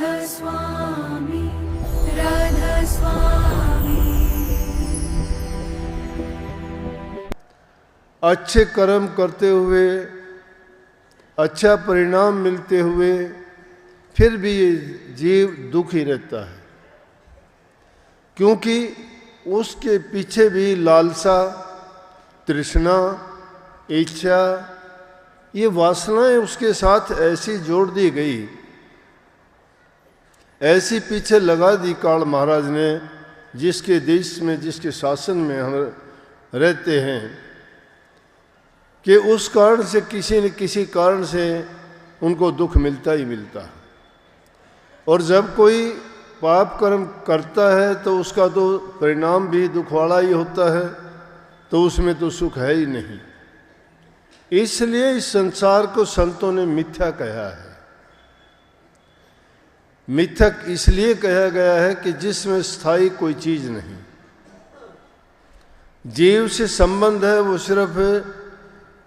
राधा स्वामी, राधा स्वामी। अच्छे कर्म करते हुए अच्छा परिणाम मिलते हुए फिर भी ये जीव दुखी रहता है, क्योंकि उसके पीछे भी लालसा, तृष्णा, इच्छा, ये वासनाएं उसके साथ ऐसी जोड़ दी गई, ऐसी पीछे लगा दी काल महाराज ने, जिसके देश में, जिसके शासन में हम रहते हैं, कि उस कारण से किसी न किसी कारण से उनको दुख मिलता ही मिलता है। और जब कोई पाप कर्म करता है तो उसका तो परिणाम भी दुख वाला ही होता है, तो उसमें तो सुख है ही नहीं। इसलिए इस संसार को संतों ने मिथ्या कहा है। मिथक इसलिए कहा गया है कि जिसमें स्थायी कोई चीज नहीं। जीव से संबंध है वो सिर्फ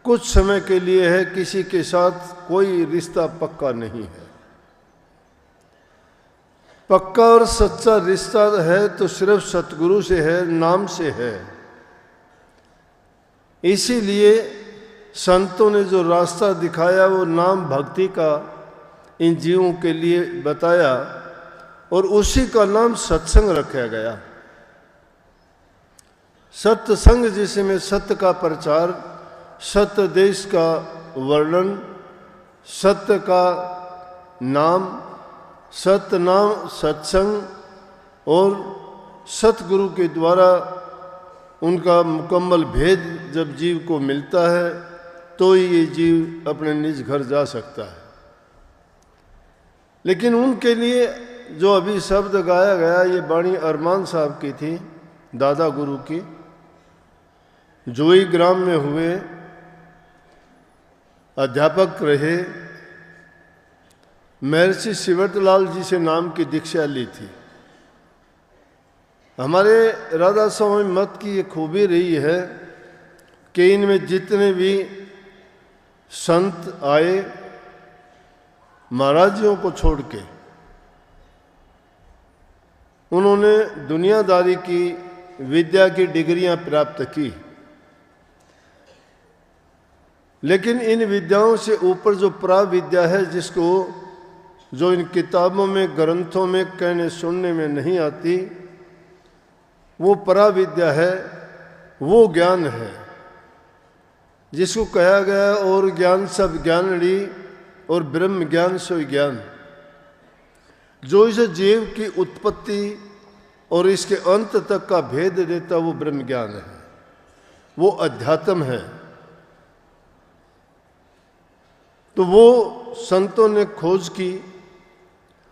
कुछ समय के लिए है, किसी के साथ कोई रिश्ता पक्का नहीं है। पक्का और सच्चा रिश्ता है तो सिर्फ सतगुरु से है, नाम से है। इसीलिए संतों ने जो रास्ता दिखाया वो नाम भक्ति का इन जीवों के लिए बताया, और उसी का नाम सत्संग रखा गया। सत्संग जिसमें सत्य का प्रचार, सत्य देश का वर्णन, सत्य का नाम, सत्य नाम सत्संग, और सतगुरु के द्वारा उनका मुकम्मल भेद जब जीव को मिलता है तो ये जीव अपने निज घर जा सकता है। लेकिन उनके लिए जो अभी शब्द गाया गया, ये वाणी अरमान साहब की थी, दादा गुरु की, जोई ग्राम में हुए, अध्यापक रहे, महर्षि शिवटलाल जी से नाम की दीक्षा ली थी। हमारे राधा स्वामी मत की ये खूबी रही है कि इनमें जितने भी संत आए, महाराजियों को छोड़ के उन्होंने दुनियादारी की विद्या की डिग्रियां प्राप्त की, लेकिन इन विद्याओं से ऊपर जो प्राविद्या है, जिसको जो इन किताबों में, ग्रंथों में कहने सुनने में नहीं आती, वो पराविद्या है, वो ज्ञान है जिसको कहा गया और ज्ञान सब ज्ञानड़ी और ब्रह्म ज्ञान सो ज्ञान। जो इस जीव की उत्पत्ति और इसके अंत तक का भेद देता वो ब्रह्म ज्ञान है, वो अध्यात्म है। तो वो संतों ने खोज की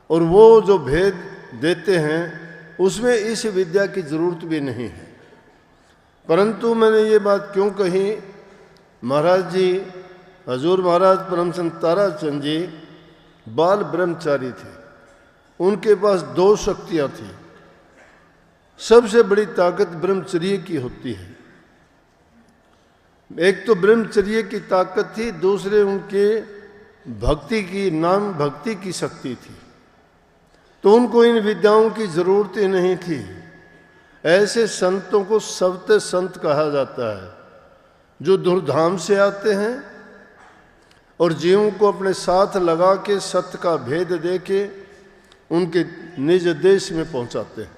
और वो जो भेद देते हैं उसमें इस विद्या की जरूरत भी नहीं है। परंतु मैंने ये बात क्यों कही, महाराज जी, हजूर महाराज परम संत ताराचंद जी बाल ब्रह्मचारी थे। उनके पास दो शक्तियां थी। सबसे बड़ी ताकत ब्रह्मचर्य की होती है। एक तो ब्रह्मचर्य की ताकत थी, दूसरे उनके भक्ति की, नाम भक्ति की शक्ति थी। तो उनको इन विद्याओं की जरूरत ही नहीं थी। ऐसे संतों को सवते संत कहा जाता है, जो दुर्धाम से आते हैं और जीवों को अपने साथ लगा के सत्य का भेद दे के उनके निज देश में पहुंचाते हैं।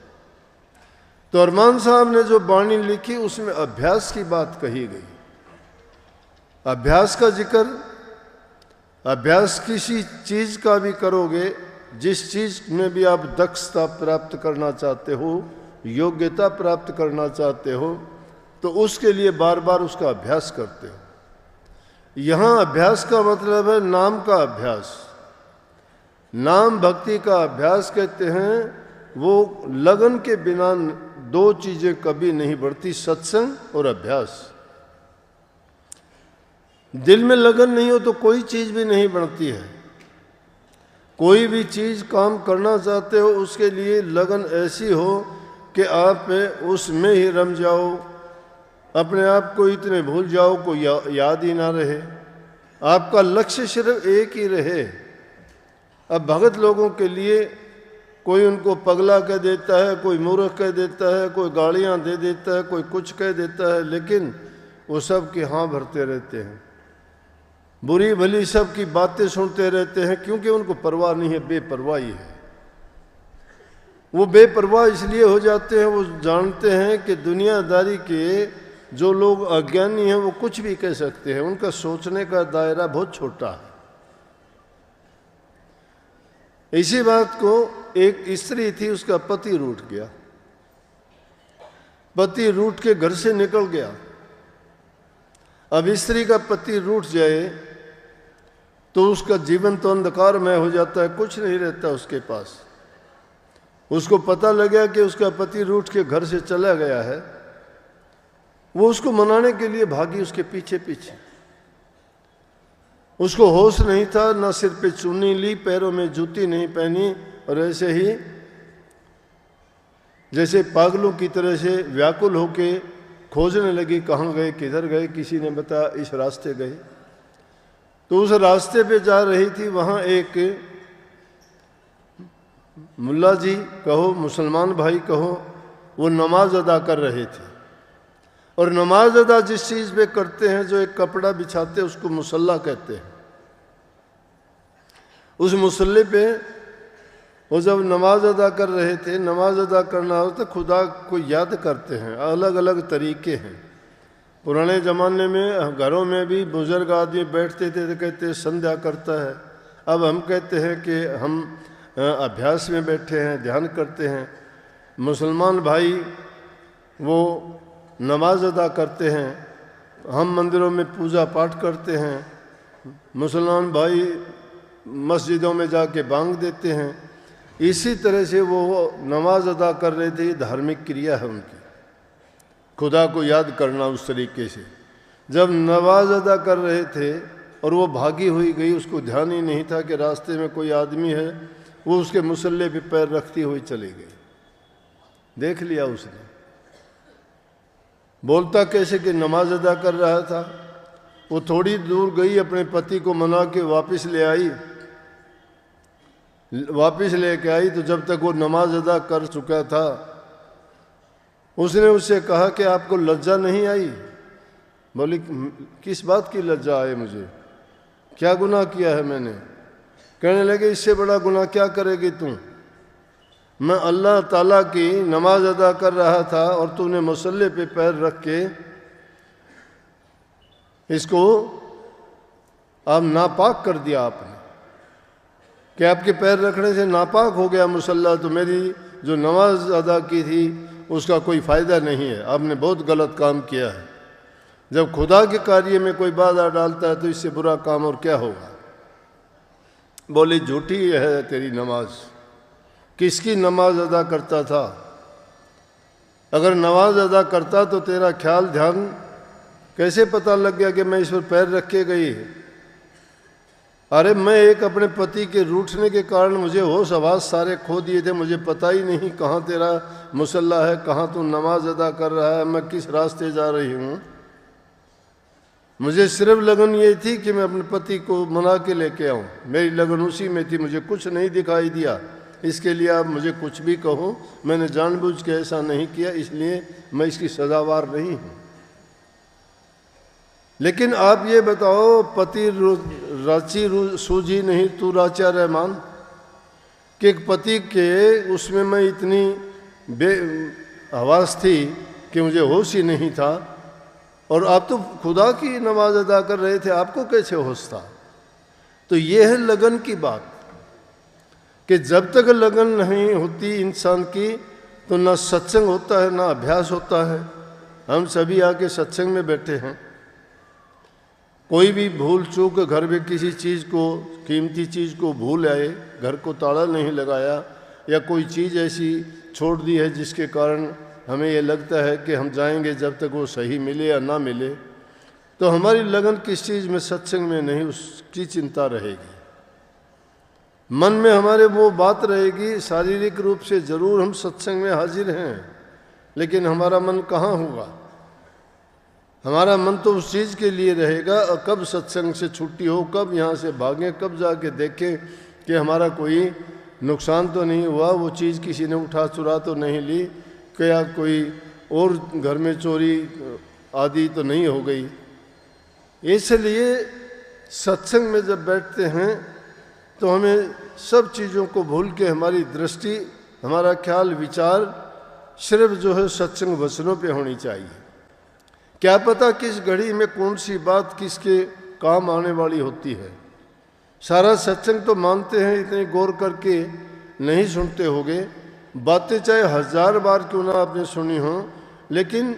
तो अरमान साहब ने जो वाणी लिखी उसमें अभ्यास की बात कही गई। अभ्यास का जिक्र, अभ्यास किसी चीज का भी करोगे, जिस चीज में भी आप दक्षता प्राप्त करना चाहते हो, योग्यता प्राप्त करना चाहते हो, तो उसके लिए बार बार उसका अभ्यास करते हो। यहाँ अभ्यास का मतलब है नाम का अभ्यास। नाम भक्ति का अभ्यास कहते हैं। वो लगन के बिना दो चीजें कभी नहीं बढ़ती, सत्संग और अभ्यास। दिल में लगन नहीं हो तो कोई चीज भी नहीं बढ़ती है। कोई भी चीज काम करना चाहते हो, उसके लिए लगन ऐसी हो कि आप उसमें ही रम जाओ, अपने आप को इतने भूल जाओ, कोई याद ही ना रहे, आपका लक्ष्य सिर्फ एक ही रहे। अब भगत लोगों के लिए कोई उनको पगला कह देता है, कोई मूर्ख कह देता है, कोई गालियां दे देता है, कोई कुछ कह देता है, लेकिन वो सब की हाँ भरते रहते हैं, बुरी भली सब की बातें सुनते रहते हैं, क्योंकि उनको परवाह नहीं है, बेपरवाही है। वो बेपरवाह इसलिए हो जाते हैं, वो जानते हैं कि दुनियादारी के जो लोग अज्ञानी हैं वो कुछ भी कह सकते हैं, उनका सोचने का दायरा बहुत छोटा है। इसी बात को एक स्त्री थी, उसका पति रूठ गया, पति रूठ के घर से निकल गया। अब स्त्री का पति रूठ जाए तो उसका जीवन तो अंधकार में हो जाता है, कुछ नहीं रहता उसके पास। उसको पता लगा कि उसका पति रूठ के घर से चला गया है, वो उसको मनाने के लिए भागी उसके पीछे पीछे। उसको होश नहीं था, ना सिर पे चुन्नी ली, पैरों में जूती नहीं पहनी, और ऐसे ही जैसे पागलों की तरह से व्याकुल होके खोजने लगी, कहाँ गए, किधर गए। किसी ने बताया इस रास्ते गए। तो उस रास्ते पे जा रही थी, वहाँ एक मुल्ला जी कहो, मुसलमान भाई कहो, वो नमाज अदा कर रहे थे। और नमाज अदा जिस चीज़ पे करते हैं, जो एक कपड़ा बिछाते हैं, उसको मुसल्ला कहते हैं। उस मुसल्ले पे वो जब नमाज अदा कर रहे थे, नमाज अदा करना हो तो खुदा को याद करते हैं, अलग अलग तरीके हैं। पुराने ज़माने में घरों में भी बुज़ुर्ग आदमी बैठते थे तो कहते संध्या करता है। अब हम कहते हैं कि हम अभ्यास में बैठे हैं, ध्यान करते हैं। मुसलमान भाई वो नमाज अदा करते हैं, हम मंदिरों में पूजा पाठ करते हैं, मुसलमान भाई मस्जिदों में जाके बांग देते हैं। इसी तरह से वो नमाज अदा कर रहे थे, धार्मिक क्रिया है उनकी, खुदा को याद करना उस तरीके से। जब नमाज अदा कर रहे थे और वो भागी हुई गई, उसको ध्यान ही नहीं था कि रास्ते में कोई आदमी है, वो उसके मुसल्ले पे पैर रखती हुई चली गई। देख लिया उसने, बोलता कैसे कि नमाज अदा कर रहा था। वो थोड़ी दूर गई, अपने पति को मना के वापस ले आई। वापस लेके आई तो जब तक वो नमाज अदा कर चुका था, उसने उससे कहा कि आपको लज्जा नहीं आई? बोली किस बात की लज्जा आए मुझे, क्या गुनाह किया है मैंने? कहने लगे इससे बड़ा गुनाह क्या करेगी तू? मैं अल्लाह ताला की नमाज अदा कर रहा था और तूने मुसल्ले पे पैर रख के इसको आप नापाक कर दिया आपने, कि आपके पैर रखने से नापाक हो गया मुसल्ला, तो मेरी जो नमाज अदा की थी उसका कोई फ़ायदा नहीं है, आपने बहुत गलत काम किया है। जब खुदा के कार्य में कोई बाधा डालता है तो इससे बुरा काम और क्या होगा। बोली झूठी है तेरी नमाज। किसकी नमाज अदा करता था? अगर नमाज अदा करता तो तेरा ख्याल ध्यान कैसे पता लग गया कि मैं इस पर पैर रख के गई? अरे मैं एक अपने पति के रूठने के कारण मुझे होश आवाज सारे खो दिए थे, मुझे पता ही नहीं कहाँ तेरा मुसल्ला है, कहाँ तू नमाज अदा कर रहा है, मैं किस रास्ते जा रही हूँ। मुझे सिर्फ लगन ये थी कि मैं अपने पति को मना के लेके आऊँ, मेरी लगन उसी में थी, मुझे कुछ नहीं दिखाई दिया। इसके लिए आप मुझे कुछ भी कहो, मैंने जानबूझ के ऐसा नहीं किया, इसलिए मैं इसकी सजावार नहीं हूँ। लेकिन आप ये बताओ, पति राची सूझी नहीं तू राचा रहमान, कि एक पति के उसमें मैं इतनी बेहवास थी कि मुझे होश ही नहीं था, और आप तो खुदा की नमाज अदा कर रहे थे, आपको कैसे होश था? तो ये है लगन की बात, कि जब तक लगन नहीं होती इंसान की तो ना सत्संग होता है, ना अभ्यास होता है। हम सभी आके सत्संग में बैठे हैं, कोई भी भूल चूक घर में किसी चीज़ को, कीमती चीज़ को भूल आए, घर को ताला नहीं लगाया, या कोई चीज़ ऐसी छोड़ दी है जिसके कारण हमें ये लगता है कि हम जाएंगे जब तक वो सही मिले या ना मिले, तो हमारी लगन किस चीज़ में, सत्संग में नहीं, उसकी चिंता रहेगी। मन में हमारे वो बात रहेगी, शारीरिक रूप से ज़रूर हम सत्संग में हाजिर हैं, लेकिन हमारा मन कहाँ होगा? हमारा मन तो उस चीज़ के लिए रहेगा, और कब सत्संग से छुट्टी हो, कब यहाँ से भागें, कब जाके देखें कि हमारा कोई नुकसान तो नहीं हुआ, वो चीज़ किसी ने उठा चुरा तो नहीं ली, क्या कोई और घर में चोरी आदि तो नहीं हो गई। इसलिए सत्संग में जब बैठते हैं तो हमें सब चीज़ों को भूल के हमारी दृष्टि, हमारा ख्याल, विचार सिर्फ जो है सत्संग वचनों पे होनी चाहिए। क्या पता किस घड़ी में कौन सी बात किसके काम आने वाली होती है। सारा सत्संग तो मानते हैं, इतने गौर करके नहीं सुनते होगे, बातें चाहे 1000 बार क्यों ना आपने सुनी हो, लेकिन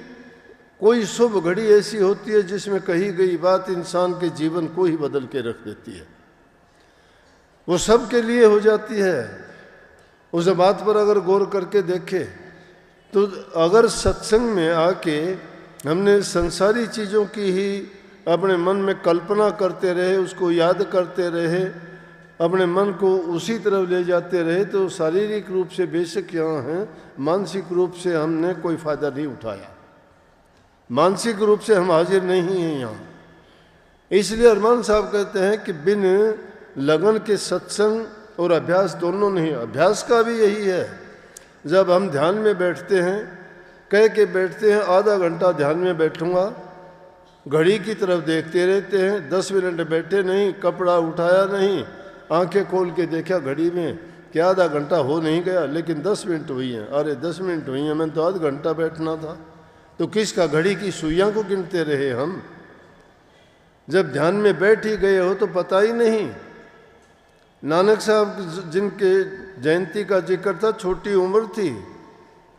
कोई शुभ घड़ी ऐसी होती है जिसमें कही गई बात इंसान के जीवन को ही बदल के रख देती है, वो सब के लिए हो जाती है। उस बात पर अगर गौर करके देखें तो अगर सत्संग में आके हमने संसारी चीज़ों की ही अपने मन में कल्पना करते रहे, उसको याद करते रहे, अपने मन को उसी तरफ ले जाते रहे, तो शारीरिक रूप से बेशक यहाँ हैं, मानसिक रूप से हमने कोई फ़ायदा नहीं उठाया, मानसिक रूप से हम हाजिर नहीं हैं यहाँ। इसलिए अरमान साहब कहते हैं कि बिन लगन के सत्संग और अभ्यास दोनों नहीं। अभ्यास का भी यही है, जब हम ध्यान में बैठते हैं, कह के बैठते हैं आधा घंटा ध्यान में बैठूंगा, घड़ी की तरफ देखते रहते हैं, 10 मिनट बैठे नहीं, कपड़ा उठाया नहीं, आंखें खोल के देखा घड़ी में कि आधा घंटा हो नहीं गया, लेकिन 10 मिनट हुई हैं। अरे 10 मिनट हुई हैं, मैंने तो आधा घंटा बैठना था। तो किसका, घड़ी की सुइयां को गिनते रहे हम। जब ध्यान में बैठ ही गए हो तो पता ही नहीं। नानक साहब जिनके जयंती का जिक्र था, छोटी उम्र थी,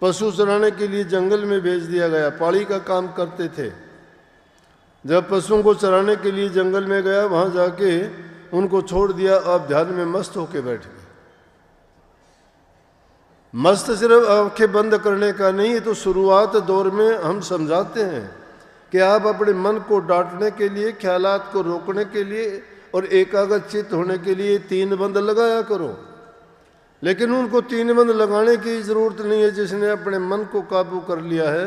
पशु चराने के लिए जंगल में भेज दिया गया, पाड़ी का काम करते थे। जब पशुओं को चराने के लिए जंगल में गया, वहाँ जाके उनको छोड़ दिया, अब ध्यान में मस्त होके बैठ गए। मस्त सिर्फ आंखें बंद करने का नहीं है, तो शुरुआत दौर में हम समझाते हैं कि आप अपने मन को डांटने के लिए, ख्यालात को रोकने के लिए और एकाग्रचित्त होने के लिए 3 बंद लगाया करो। लेकिन उनको 3 बंद लगाने की ज़रूरत नहीं है। जिसने अपने मन को काबू कर लिया है,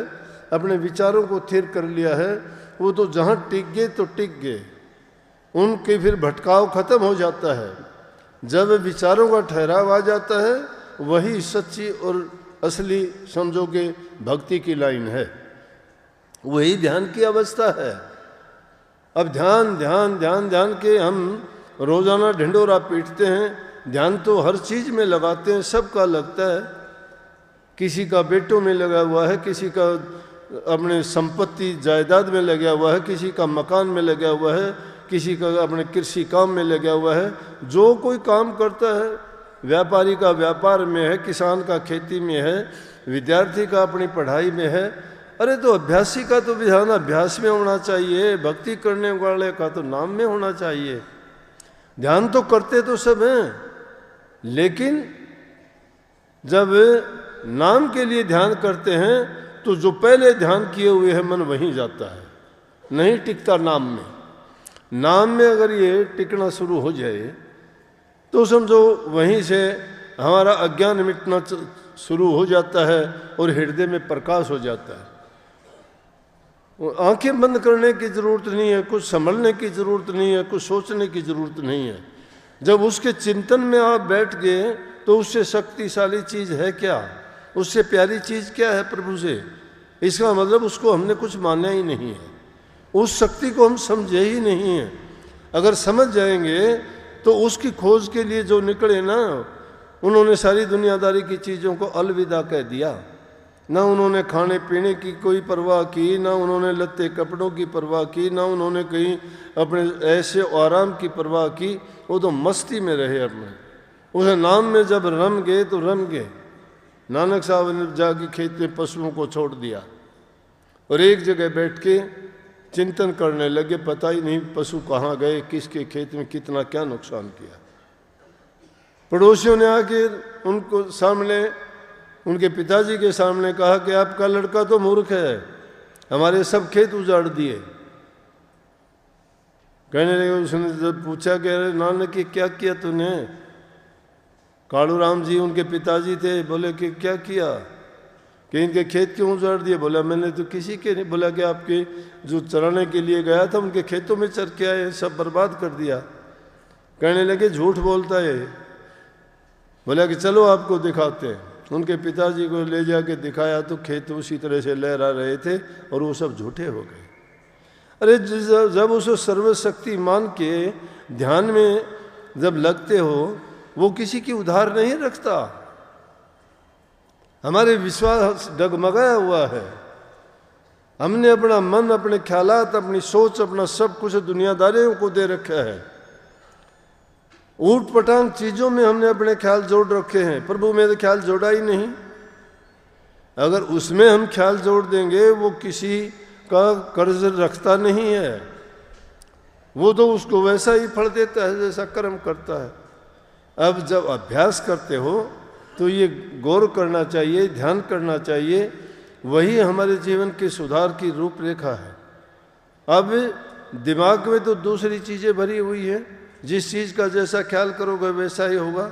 अपने विचारों को स्थिर कर लिया है, वो तो जहाँ टिक गए तो टिक गए, उनके फिर भटकाव खत्म हो जाता है। जब विचारों का ठहराव आ जाता है, वही सच्ची और असली समझोगे भक्ति की लाइन है, वही ध्यान की अवस्था है। अब ध्यान ध्यान ध्यान ध्यान के हम रोजाना ढिंडोरा पीटते हैं। ध्यान तो हर चीज़ में लगाते हैं, सबका लगता है, किसी का बेटों में लगा हुआ है, किसी का अपने संपत्ति जायदाद में लगा हुआ है, किसी का मकान में लगा हुआ है, किसी का अपने कृषि काम में लगा हुआ है। जो कोई काम करता है, व्यापारी का व्यापार में है, किसान का खेती में है, विद्यार्थी का अपनी पढ़ाई में है। अरे तो अभ्यासी का तो ध्यान अभ्यास में होना चाहिए, भक्ति करने वाले का तो नाम में होना चाहिए। ध्यान तो करते तो सब हैं, लेकिन जब नाम के लिए ध्यान करते हैं तो जो पहले ध्यान किए हुए है मन वहीं जाता है, नहीं टिकता नाम में। नाम में अगर ये टिकना शुरू हो जाए तो समझो वहीं से हमारा अज्ञान मिटना शुरू हो जाता है और हृदय में प्रकाश हो जाता है। आंखें बंद करने की ज़रूरत नहीं है, कुछ संभलने की ज़रूरत नहीं है, कुछ सोचने की ज़रूरत नहीं है। जब उसके चिंतन में आप बैठ गए तो उससे शक्तिशाली चीज़ है क्या, उससे प्यारी चीज़ क्या है प्रभु से। इसका मतलब उसको हमने कुछ माना ही नहीं है, उस शक्ति को हम समझे ही नहीं हैं। अगर समझ जाएंगे तो उसकी खोज के लिए जो निकले ना, उन्होंने सारी दुनियादारी की चीज़ों को अलविदा कह दिया। ना उन्होंने खाने पीने की कोई परवाह की, ना उन्होंने लत्ते कपड़ों की परवाह की, ना उन्होंने कहीं अपने ऐसे आराम की परवाह की। वो तो मस्ती में रहे अपने, उस नाम में जब रम गए तो रम गए। नानक साहब ने जाके खेत में पशुओं को छोड़ दिया और एक जगह बैठ के चिंतन करने लगे, पता ही नहीं पशु कहाँ गए, किसके खेत में कितना क्या नुकसान किया। पड़ोसियों ने आके उनको सामने, उनके पिताजी के सामने कहा कि आपका लड़का तो मूर्ख है, हमारे सब खेत उजाड़ दिए। कहने लगे, उसने जब पूछा कि अरे नानक ये क्या किया तूने। कालू राम जी उनके पिताजी थे, बोले कि क्या किया, कि इनके खेत क्यों उजाड़ दिए। बोला मैंने तो किसी के नहीं। बोला कि आपके जो चराने के लिए गया था उनके खेतों में चर के आए, सब बर्बाद कर दिया। कहने लगे झूठ बोलता है, बोला कि चलो आपको दिखाते हैं। उनके पिताजी को ले जाके दिखाया तो खेत उसी तरह से लहरा रहे थे और वो सब झूठे हो गए। अरे जब उसको सर्वशक्ति मान के ध्यान में जब लगते हो, वो किसी की उधार नहीं रखता। हमारे विश्वास डगमगाया हुआ है। हमने अपना मन, अपने ख्यालात, अपनी सोच, अपना सब कुछ दुनियादारियों को दे रखा है। ऊट पटांग चीजों में हमने अपने ख्याल जोड़ रखे हैं। प्रभु में तो ख्याल जोड़ा ही नहीं। अगर उसमें हम ख्याल जोड़ देंगे, वो किसी का कर्ज रखता नहीं है। वो तो उसको वैसा ही फल देता है जैसा कर्म करता है। अब जब अभ्यास करते हो तो ये गौर करना चाहिए, ध्यान करना चाहिए, वही हमारे जीवन के सुधार की रूपरेखा है। अब दिमाग में तो दूसरी चीजें भरी हुई है। जिस चीज का जैसा ख्याल करोगे वैसा ही होगा।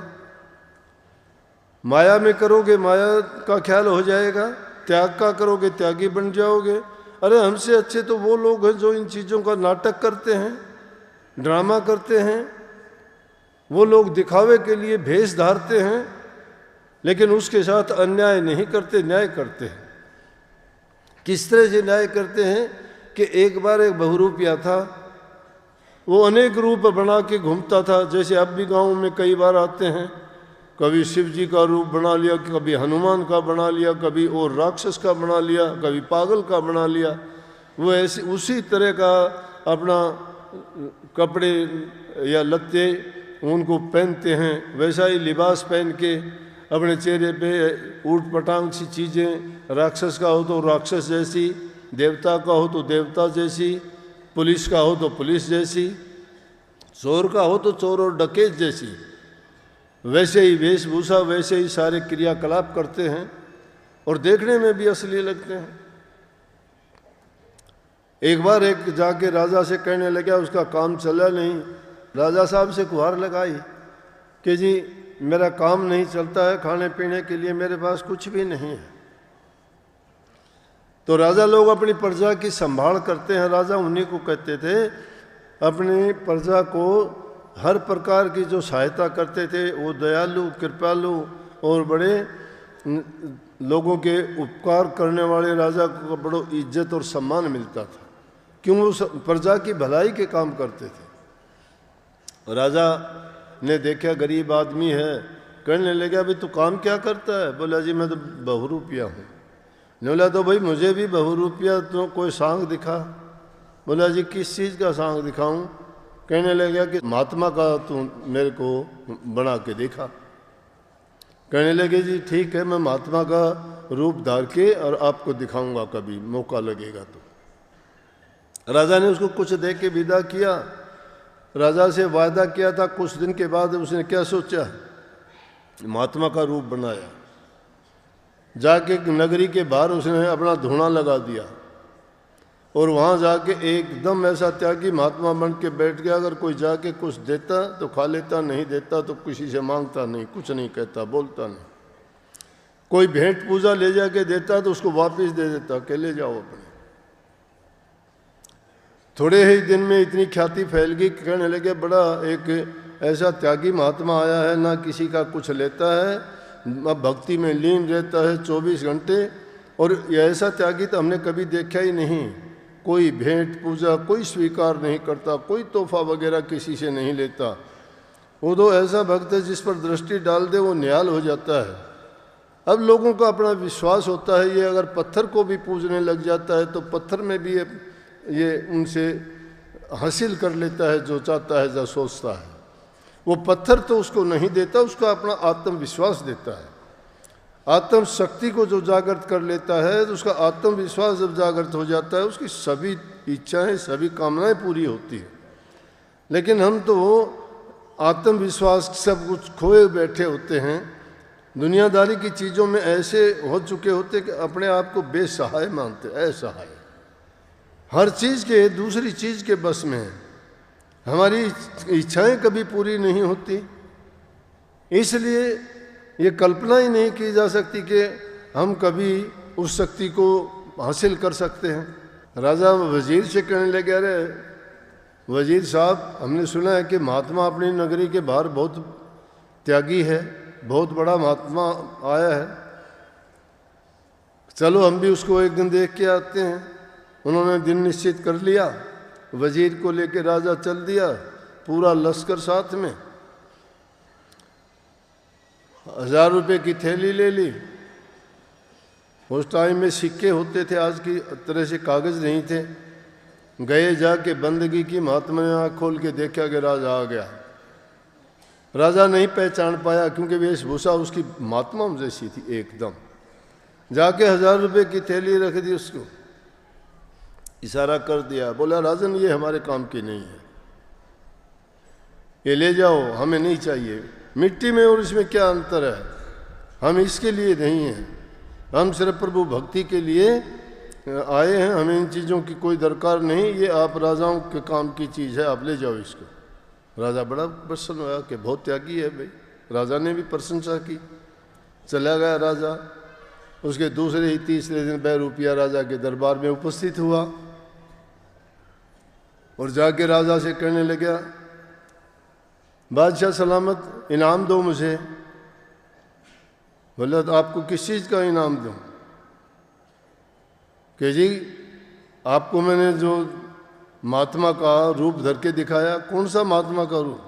माया में करोगे माया का ख्याल हो जाएगा, त्याग का करोगे त्यागी बन जाओगे। अरे हमसे अच्छे तो वो लोग हैं जो इन चीजों का नाटक करते हैं, ड्रामा करते हैं। वो लोग दिखावे के लिए भेष धारते हैं, लेकिन उसके साथ अन्याय नहीं करते, न्याय करते हैं। किस तरह से न्याय करते हैं कि एक बार एक बहुरूपिया था, वो अनेक रूप बना के घूमता था। जैसे अब भी गाँव में कई बार आते हैं, कभी शिव जी का रूप बना लिया, कभी हनुमान का बना लिया, कभी और राक्षस का बना लिया, कभी पागल का बना लिया। वो ऐसे उसी तरह का अपना कपड़े या लत्ते उनको पहनते हैं, वैसा ही लिबास पहन के अपने चेहरे पे ऊट पटांग सी चीज़ें, राक्षस का हो तो राक्षस जैसी, देवता का हो तो देवता जैसी, पुलिस का हो तो पुलिस जैसी, चोर का हो तो चोर और डकैत जैसी, वैसे ही वेशभूषा, वैसे ही सारे क्रियाकलाप करते हैं और देखने में भी असली लगते हैं। एक बार एक जाके राजा से कहने लगा, उसका काम चला नहीं। राजा साहब से गुहार लगाई कि जी मेरा काम नहीं चलता है, खाने पीने के लिए मेरे पास कुछ भी नहीं है। तो राजा लोग अपनी प्रजा की संभाल करते हैं। राजा उन्हीं को कहते थे, अपनी प्रजा को हर प्रकार की जो सहायता करते थे, वो दयालु, कृपालु और बड़े लोगों के उपकार करने वाले राजा को बड़ो इज्जत और सम्मान मिलता था। क्यों? वो प्रजा की भलाई के काम करते थे। राजा ने देखा गरीब आदमी है, कहने लगा भाई तू काम क्या करता है? बोला जी मैं तो बहुरूपिया हूँ। बोला तो भाई मुझे भी बहुरूपिया तो कोई सांग दिखा। बोला जी किस चीज़ का सांग दिखाऊं? कहने लगा कि महात्मा का तू मेरे को बना के देखा। कहने लगे जी ठीक है, मैं महात्मा का रूप धार के और आपको दिखाऊंगा कभी मौका लगेगा तो। राजा ने उसको कुछ दे के विदा किया। राजा से वायदा किया था, कुछ दिन के बाद उसने क्या सोचा, महात्मा का रूप बनाया। जाके नगरी के बाहर उसने अपना धूना लगा दिया और वहाँ जाके एकदम ऐसा त्यागी महात्मा बन के बैठ गया। अगर कोई जाके कुछ देता तो खा लेता, नहीं देता तो किसी से मांगता नहीं, कुछ नहीं कहता, बोलता नहीं। कोई भेंट पूजा ले जाके देता तो उसको वापस दे देता कि ले जाओ अपने। थोड़े ही दिन में इतनी ख्याति फैल गई, कहने लगे बड़ा एक ऐसा त्यागी महात्मा आया है, ना किसी का कुछ लेता है, अब भक्ति में लीन रहता है 24 घंटे। और ऐसा त्यागी तो हमने कभी देखा ही नहीं। कोई भेंट पूजा कोई स्वीकार नहीं करता, कोई तोहफा वगैरह किसी से नहीं लेता। वो तो ऐसा भक्त है जिस पर दृष्टि डाल दे वो निहाल हो जाता है। अब लोगों का अपना विश्वास होता है, ये अगर पत्थर को भी पूजने लग जाता है तो पत्थर में भी ये उनसे हासिल कर लेता है जो चाहता है, जो सोचता है। वो पत्थर तो उसको नहीं देता, उसका अपना आत्मविश्वास देता है। आत्म शक्ति को जो जागृत कर लेता है तो उसका आत्मविश्वास जब जागृत हो जाता है, उसकी सभी इच्छाएं, सभी कामनाएं पूरी होती है। लेकिन हम तो आत्मविश्वास सब कुछ खोए बैठे होते हैं, दुनियादारी की चीज़ों में ऐसे हो चुके होते कि अपने आप को बेसहाय मानते, असहाय, हर चीज़ के दूसरी चीज़ के बस में है। हमारी इच्छाएं कभी पूरी नहीं होती, इसलिए ये कल्पना ही नहीं की जा सकती कि हम कभी उस शक्ति को हासिल कर सकते हैं। राजा वजीर से कहने लगे, अरे वजीर साहब, हमने सुना है कि महात्मा अपनी नगरी के बाहर बहुत त्यागी है, बहुत बड़ा महात्मा आया है, चलो हम भी उसको एक दिन देख के आते हैं। उन्होंने दिन निश्चित कर लिया, वजीर को लेकर राजा चल दिया, पूरा लश्कर साथ में। 1000 रुपये की थैली ले ली। उस टाइम में सिक्के होते थे, आज की तरह से कागज नहीं थे। गए, जाके बंदगी की, महात्मा ने आँख खोल के देखा कि राजा आ गया। राजा नहीं पहचान पाया क्योंकि वेशभूषा उसकी महात्मा जैसी थी एकदम। जाके 1000 रुपये की थैली रख दी, उसको इशारा कर दिया, बोला राजन ये हमारे काम की नहीं है, ये ले जाओ, हमें नहीं चाहिए। मिट्टी में और इसमें क्या अंतर है, हम इसके लिए नहीं हैं, हम सिर्फ प्रभु भक्ति के लिए आए हैं, हमें इन चीज़ों की कोई दरकार नहीं, ये आप राजाओं के काम की चीज़ है, आप ले जाओ इसको। राजा बड़ा प्रसन्न हुआ कि बहुत त्यागी है भाई। राजा ने भी प्रशंसा की। चला गया राजा। उसके दूसरे ही तीसरे दिन बहरूपिया राजा के दरबार में उपस्थित हुआ और जाके राजा से कहने लगा, बादशाह सलामत, इनाम दो मुझे। बोला तो आपको किस चीज़ का इनाम दूं? कि जी आपको मैंने जो महात्मा का रूप धर के दिखाया। कौन सा महात्मा का रूप?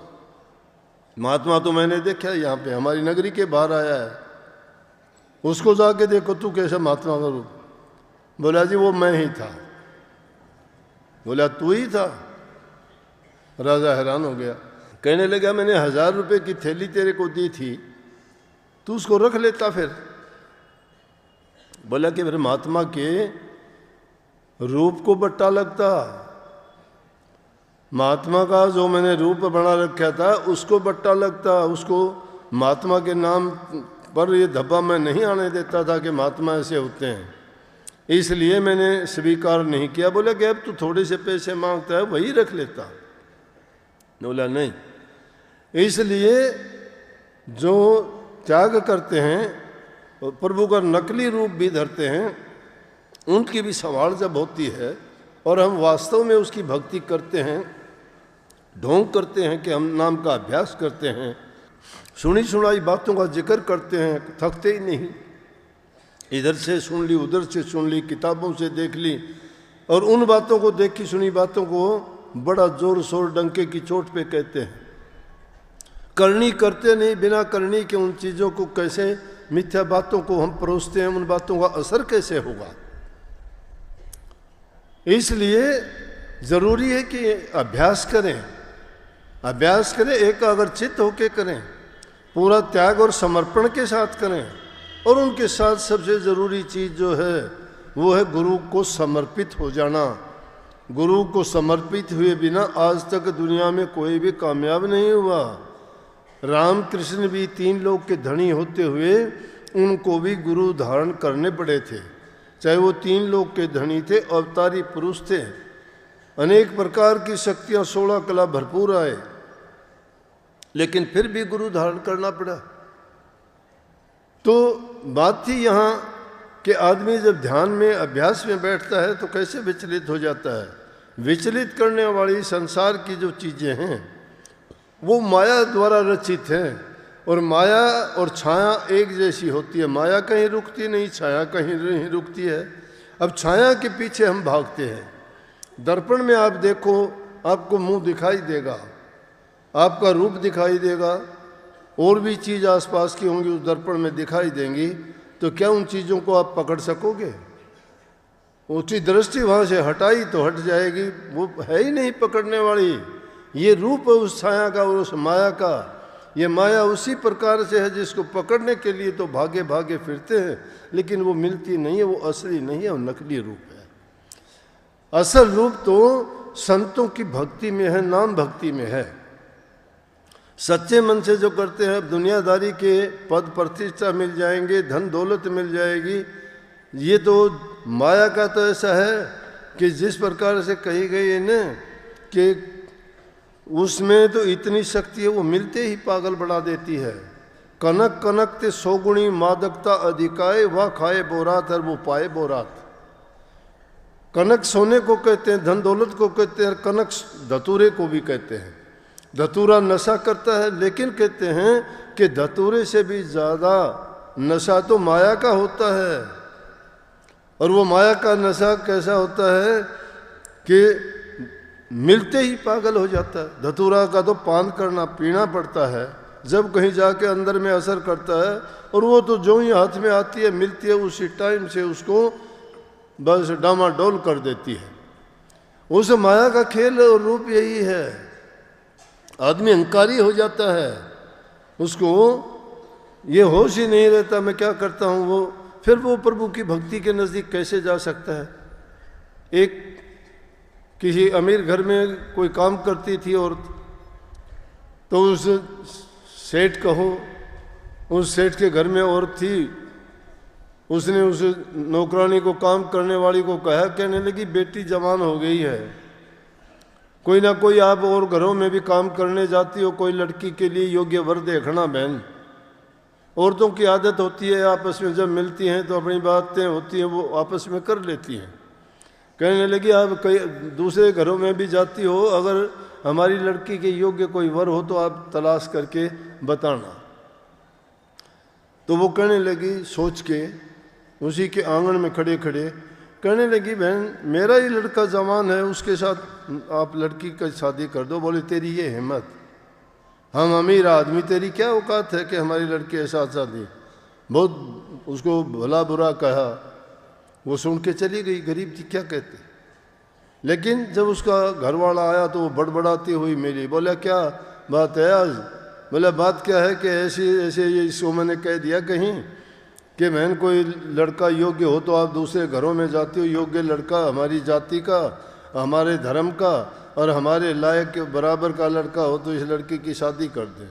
महात्मा तो मैंने देखा यहाँ पे, हमारी नगरी के बाहर आया है, उसको जाके देखो तू कैसा महात्मा का रूप। बोला जी वो मैं ही था। बोला तू ही था? राजा हैरान हो गया। कहने लगा मैंने 1000 रुपये की थैली तेरे को दी थी, तू उसको रख लेता फिर। बोला कि मेरे महात्मा के रूप को बट्टा लगता, महात्मा का जो मैंने रूप बना रखा था उसको बट्टा लगता, उसको महात्मा के नाम पर ये धब्बा मैं नहीं आने देता था कि महात्मा ऐसे होते हैं, इसलिए मैंने स्वीकार नहीं किया। बोला कि अब तू थोड़े से पैसे मांगता है, वही रख लेता। बोला नहीं, इसलिए जो त्याग करते हैं और प्रभु का नकली रूप भी धरते हैं, उनकी भी संभाल जब होती है और हम वास्तव में उसकी भक्ति करते हैं, ढोंग करते हैं कि हम नाम का अभ्यास करते हैं, सुनी सुनाई बातों का जिक्र करते हैं, थकते ही नहीं। इधर से सुन ली, उधर से सुन ली, किताबों से देख ली, और उन बातों को, देखी सुनी बातों को बड़ा जोर शोर डंके की चोट पे कहते हैं। करनी करते नहीं, बिना करनी के उन चीज़ों को कैसे, मिथ्या बातों को हम परोसते हैं, उन बातों का असर कैसे होगा। इसलिए ज़रूरी है कि अभ्यास करें, अभ्यास करें, एकाग्रचित्त होकर करें, पूरा त्याग और समर्पण के साथ करें। और उनके साथ सबसे ज़रूरी चीज़ जो है वो है गुरु को समर्पित हो जाना। गुरु को समर्पित हुए बिना आज तक दुनिया में कोई भी कामयाब नहीं हुआ। रामकृष्ण भी 3 लोक के धनी होते हुए उनको भी गुरु धारण करने पड़े थे, चाहे वो 3 लोक के धनी थे, अवतारी पुरुष थे, अनेक प्रकार की शक्तियाँ, 16 कला भरपूर आए, लेकिन फिर भी गुरु धारण करना पड़ा। तो बात थी यहाँ कि आदमी जब ध्यान में, अभ्यास में बैठता है तो कैसे विचलित हो जाता है। विचलित करने वाली संसार की जो चीज़ें हैं वो माया द्वारा रचित हैं, और माया और छाया एक जैसी होती है। माया कहीं रुकती नहीं, छाया कहीं नहीं रुकती है। अब छाया के पीछे हम भागते हैं। दर्पण में आप देखो, आपको मुंह दिखाई देगा, आपका रूप दिखाई देगा, और भी चीज़ आसपास की होंगी उस दर्पण में दिखाई देंगी, तो क्या उन चीज़ों को आप पकड़ सकोगे? ऊँची दृष्टि वहाँ से हटाई तो हट जाएगी, वो है ही नहीं पकड़ने वाली। ये रूप है उस छाया का और उस माया का। ये माया उसी प्रकार से है जिसको पकड़ने के लिए तो भागे भागे फिरते हैं, लेकिन वो मिलती नहीं है, वो असली नहीं है, वो नकली रूप है। असल रूप तो संतों की भक्ति में है, नाम भक्ति में है। सच्चे मन से जो करते हैं, दुनियादारी के पद प्रतिष्ठा मिल जाएंगे, धन दौलत मिल जाएगी, ये तो माया का तो ऐसा है कि जिस प्रकार से कही गई है न कि उसमें तो इतनी शक्ति है, वो मिलते ही पागल बढ़ा देती है। कनक कनक ते 100 गुणी मादकता अधिकाए, वह खाए बोरात और वो पाए बोरात। कनक सोने को कहते हैं, धन दौलत को कहते हैं, कनक धतूरे को भी कहते हैं। धतूरा नशा करता है, लेकिन कहते हैं कि धतूरे से भी ज़्यादा नशा तो माया का होता है। और वो माया का नशा कैसा होता है कि मिलते ही पागल हो जाता है। धतूरा का तो पान करना पीना पड़ता है, जब कहीं जाके अंदर में असर करता है, और वो तो जो ही हाथ में आती है मिलती है उसी टाइम से उसको बस डामाडोल कर देती है। उस माया का खेल और रूप यही है। आदमी अहंकारी हो जाता है, उसको ये होश ही नहीं रहता मैं क्या करता हूँ। वो फिर वो प्रभु की भक्ति के नज़दीक कैसे जा सकता है। एक किसी अमीर घर में कोई काम करती थी औरत, तो उस सेठ कहो, उस सेठ के घर में औरत थी, उसने उस नौकरानी को, काम करने वाली को कहा, कहने लगी बेटी जवान हो गई है, कोई ना कोई आप और घरों में भी काम करने जाती हो, कोई लड़की के लिए योग्य वर देखना बहन। औरतों की आदत होती है आपस में जब मिलती हैं तो अपनी बातें होती हैं वो आपस में कर लेती हैं। कहने लगी आप कई दूसरे घरों में भी जाती हो, अगर हमारी लड़की के योग्य कोई वर हो तो आप तलाश करके बताना। तो वो कहने लगी सोच के, उसी के आंगन में खड़े खड़े कहने लगी बहन मेरा ही लड़का जवान है, उसके साथ आप लड़की की शादी कर दो। बोले तेरी ये हिम्मत, हम अमीर आदमी, तेरी क्या औकात है कि हमारी लड़की के साथ शादी। बहुत उसको भला बुरा कहा, वो सुन के चली गई, गरीब थी क्या कहते। लेकिन जब उसका घर वाला आया तो वो बड़बड़ाती हुई मिली। बोला क्या बात है आज। बोला बात क्या है कि ऐसे इसको मैंने कह दिया कहीं कि बहन कोई लड़का योग्य हो तो आप दूसरे घरों में जाती हो, योग्य लड़का हमारी जाति का, हमारे धर्म का और हमारे लायक के बराबर का लड़का हो तो इस लड़की की शादी कर दे।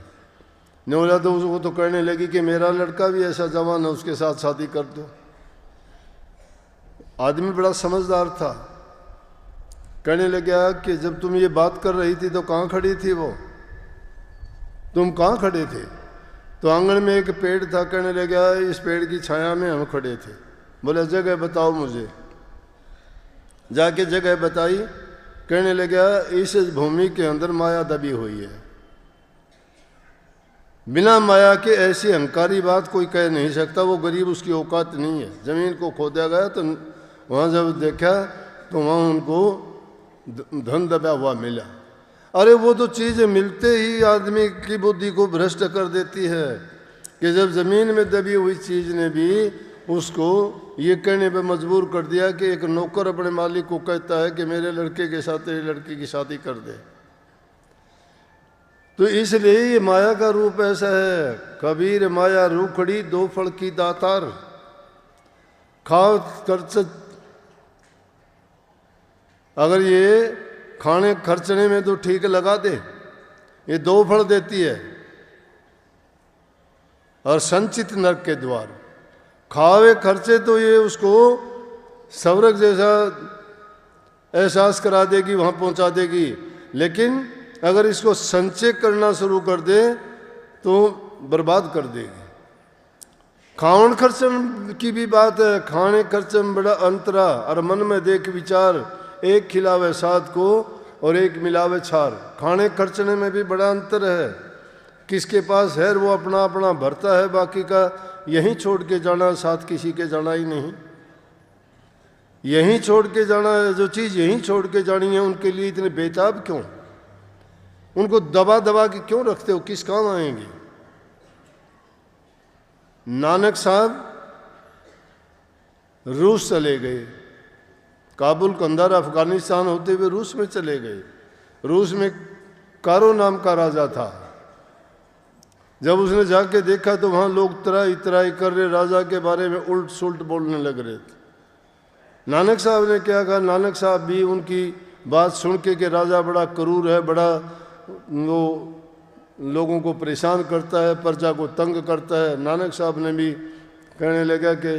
नहीं बोला तो वो तो कहने लगी कि मेरा लड़का भी ऐसा जवान है, उसके साथ शादी कर दो। आदमी बड़ा समझदार था, कहने लगा कि जब तुम ये बात कर रही थी तो कहाँ खड़ी थी वो, तुम कहाँ खड़े थे। तो आंगन में एक पेड़ था, कहने लगा इस पेड़ की छाया में हम खड़े थे। बोले जगह बताओ मुझे। जाके जगह बताई, कहने लगा इस भूमि के अंदर माया दबी हुई है, बिना माया के ऐसी अहंकारी बात कोई कह नहीं सकता। वो गरीब, उसकी औकात नहीं है। जमीन को खोदा गया तो वहाँ जब देखा तो वहाँ उनको धन दबा हुआ मिला। अरे वो तो चीज़ मिलते ही आदमी की बुद्धि को भ्रष्ट कर देती है कि जब ज़मीन में दबी हुई चीज़ ने भी उसको ये कहने पे मजबूर कर दिया कि एक नौकर अपने मालिक को कहता है कि मेरे लड़के के साथ तेरी लड़की की शादी कर दे। तो इसलिए ये माया का रूप ऐसा है। कबीर माया रूखड़ी दो फल की दातार, खाओ खर्च। अगर ये खाने खर्चने में तो ठीक लगा दे, ये दो फल देती है। और संचित नरक के द्वार, खावे खर्चे तो ये उसको स्वर्ग जैसा एहसास करा देगी, वहाँ पहुँचा देगी। लेकिन अगर इसको संचय करना शुरू कर दे तो बर्बाद कर देगी। खावन खर्चन की भी बात है, खाने खर्चन बड़ा अंतरा। और मन में देख विचार, एक खिलावे साथ को और एक मिलावे छार। खाने खर्चने में भी बड़ा अंतर है। किसके पास है वो अपना अपना भरता है, बाकी का यहीं छोड़ के जाना, साथ किसी के जाना ही नहीं। यहीं छोड़ के जाना है, जो चीज़ यहीं छोड़ के जानी है, उनके लिए इतने बेताब क्यों? उनको दबा दबा के क्यों रखते हो, किस काम आएंगे? नानक साहब रूस चले गए, काबुल कंधार अफगानिस्तान होते हुए रूस में चले गए। रूस में कारो नाम का राजा था। जब उसने जाके देखा तो वहाँ लोग तराई तराई कर रहे, राजा के बारे में उल्ट सुल्ट बोलने लग रहे थे। नानक साहब ने क्या कहा, नानक साहब भी उनकी बात सुन के कि राजा बड़ा क्रूर है, बड़ा वो लोगों को परेशान करता है, प्रजा को तंग करता है। नानक साहब ने भी कहने लगा कि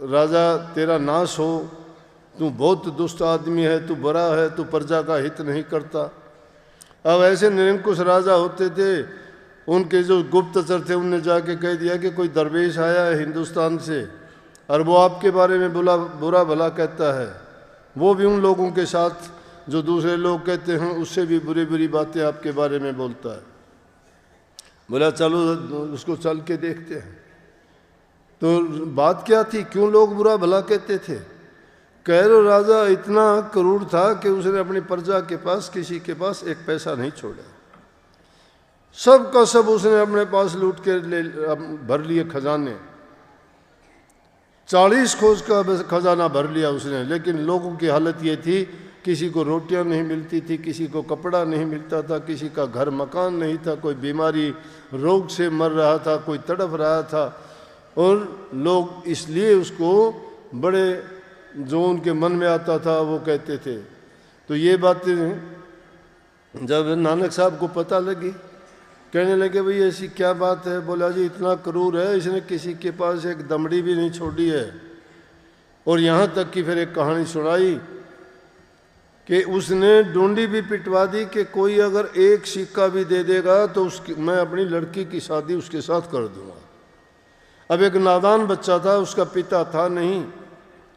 राजा तेरा नाश हो, तू बहुत दुष्ट आदमी है, तू बुरा है, तू प्रजा का हित नहीं करता। अब ऐसे निरंकुश राजा होते थे, उनके जो गुप्तचर थे उनने जाके कह दिया कि कोई दरवेश आया है हिंदुस्तान से और वो आपके बारे में बुरा भला कहता है। वो भी उन लोगों के साथ जो दूसरे लोग कहते हैं उससे भी बुरी बुरी बातें आपके बारे में बोलता है। बोला चलो उसको चल के देखते हैं। तो बात क्या थी, क्यों लोग बुरा भला कहते थे? कैरो राजा इतना क्रूर था कि उसने अपनी प्रजा के पास किसी के पास एक पैसा नहीं छोड़ा। सब का सब उसने अपने पास लूट के भर लिए खजाने। 40 खोज का खजाना भर लिया उसने। लेकिन लोगों की हालत ये थी, किसी को रोटियां नहीं मिलती थी, किसी को कपड़ा नहीं मिलता था, किसी का घर मकान नहीं था, कोई बीमारी रोग से मर रहा था, कोई तड़प रहा था। और लोग इसलिए उसको बड़े, जो उनके मन में आता था वो कहते थे। तो ये बातें जब नानक साहब को पता लगी, कहने लगे भाई ऐसी क्या बात है? बोला जी इतना क्रूर है, इसने किसी के पास एक दमड़ी भी नहीं छोड़ी है। और यहाँ तक कि फिर एक कहानी सुनाई कि उसने डूंडी भी पिटवा दी कि कोई अगर एक सिक्का भी दे देगा तो उसकी, मैं अपनी लड़की की शादी उसके साथ कर दूंगा। अब एक नादान बच्चा था, उसका पिता था नहीं।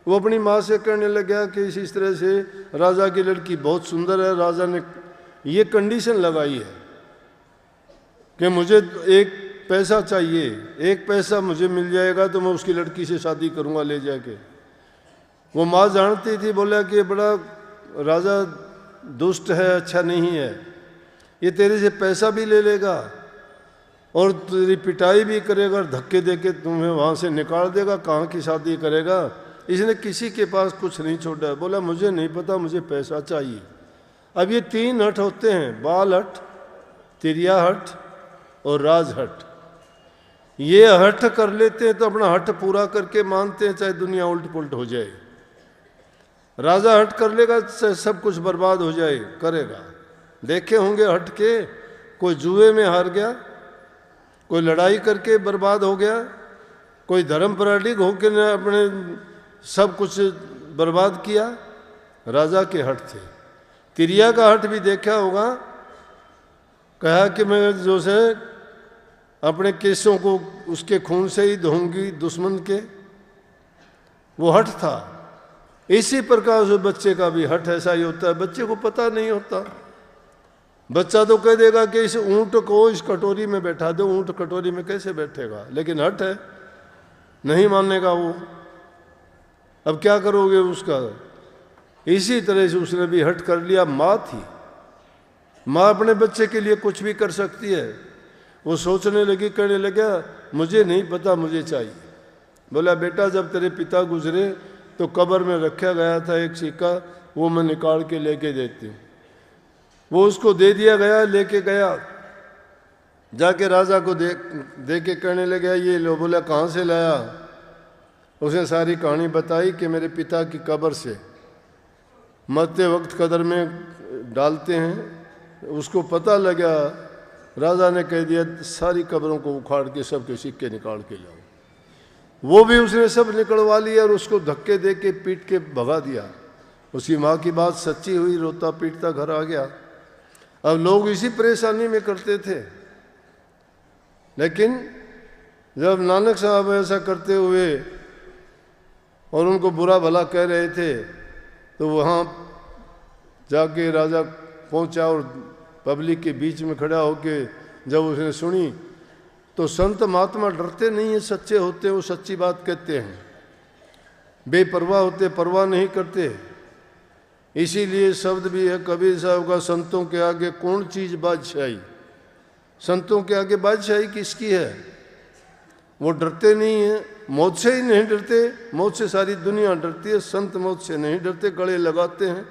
वो अपनी माँ से कहने लगा कि इस तरह से राजा की लड़की बहुत सुंदर है, राजा ने ये कंडीशन लगाई है कि मुझे एक पैसा चाहिए, एक पैसा मुझे मिल जाएगा तो मैं उसकी लड़की से शादी करूंगा ले जाके। वो माँ जानती थी, बोला कि बड़ा राजा दुष्ट है, अच्छा नहीं है, ये तेरे से पैसा भी ले लेगा और तेरी पिटाई भी करेगा और धक्के देके तुम्हें वहाँ से निकाल देगा, कहाँ की शादी करेगा? इसने किसी के पास कुछ नहीं छोड़ा। बोला मुझे नहीं पता, मुझे पैसा चाहिए। अब ये 3 हट होते हैं, बाल हट, तिरिया हट और राज हट। ये हट कर लेते हैं तो अपना हट पूरा करके मानते हैं चाहे दुनिया उल्ट पुलट हो जाए। राजा हट कर लेगा सब कुछ बर्बाद हो जाए, करेगा। देखे होंगे हट के, कोई जुए में हार गया, कोई लड़ाई करके बर्बाद हो गया, कोई धर्म पराधिक होकर ने अपने सब कुछ बर्बाद किया। राजा के हट थे। तिरिया का हट भी देखा होगा, कहा कि मैं जो से अपने केसों को उसके खून से ही धोऊंगी दुश्मन के, वो हट था। इसी प्रकार से बच्चे का भी हट ऐसा ही होता है। बच्चे को पता नहीं होता, बच्चा तो कह देगा कि इस ऊंट को इस कटोरी में बैठा दो, ऊंट कटोरी में कैसे बैठेगा? लेकिन हट है, नहीं मानेगा वो। अब क्या करोगे उसका? इसी तरह से उसने भी हट कर लिया। माँ थी, माँ अपने बच्चे के लिए कुछ भी कर सकती है। वो सोचने लगी, कहने लगा मुझे नहीं पता, मुझे चाहिए। बोला बेटा जब तेरे पिता गुजरे तो कब्र में रखा गया था एक सिक्का, वो मैं निकाल के लेके देती हूँ। वो उसको दे दिया गया, लेके गया, जाके राजा को दे के कहने लगा ये लो। बोला कहाँ से लाया? उसने सारी कहानी बताई कि मेरे पिता की कब्र से, मरते वक्त कब्र में डालते हैं। उसको पता लगा, राजा ने कह दिया सारी कब्रों को उखाड़ के सबके सिक्के निकाल के लाओ। वो भी उसने सब निकलवा लिया और उसको धक्के दे के पीट के भगा दिया। उसकी माँ की बात सच्ची हुई, रोता पीटता घर आ गया। अब लोग इसी परेशानी में करते थे। लेकिन जब नानक साहब ऐसा करते हुए और उनको बुरा भला कह रहे थे तो वहाँ जाके राजा पहुँचा और पब्लिक के बीच में खड़ा होके जब उसने सुनी तो संत महात्मा डरते नहीं हैं, सच्चे होते हैं, वो सच्ची बात कहते हैं, बेपरवाह होते, परवाह नहीं करते। इसीलिए शब्द भी है कबीर साहब का, संतों के आगे कौन चीज बादशाही। संतों के आगे बादशाही किसकी है? वो डरते नहीं हैं, मौत से ही नहीं डरते। मौत से सारी दुनिया डरती है, संत मौत से नहीं डरते, गले लगाते हैं।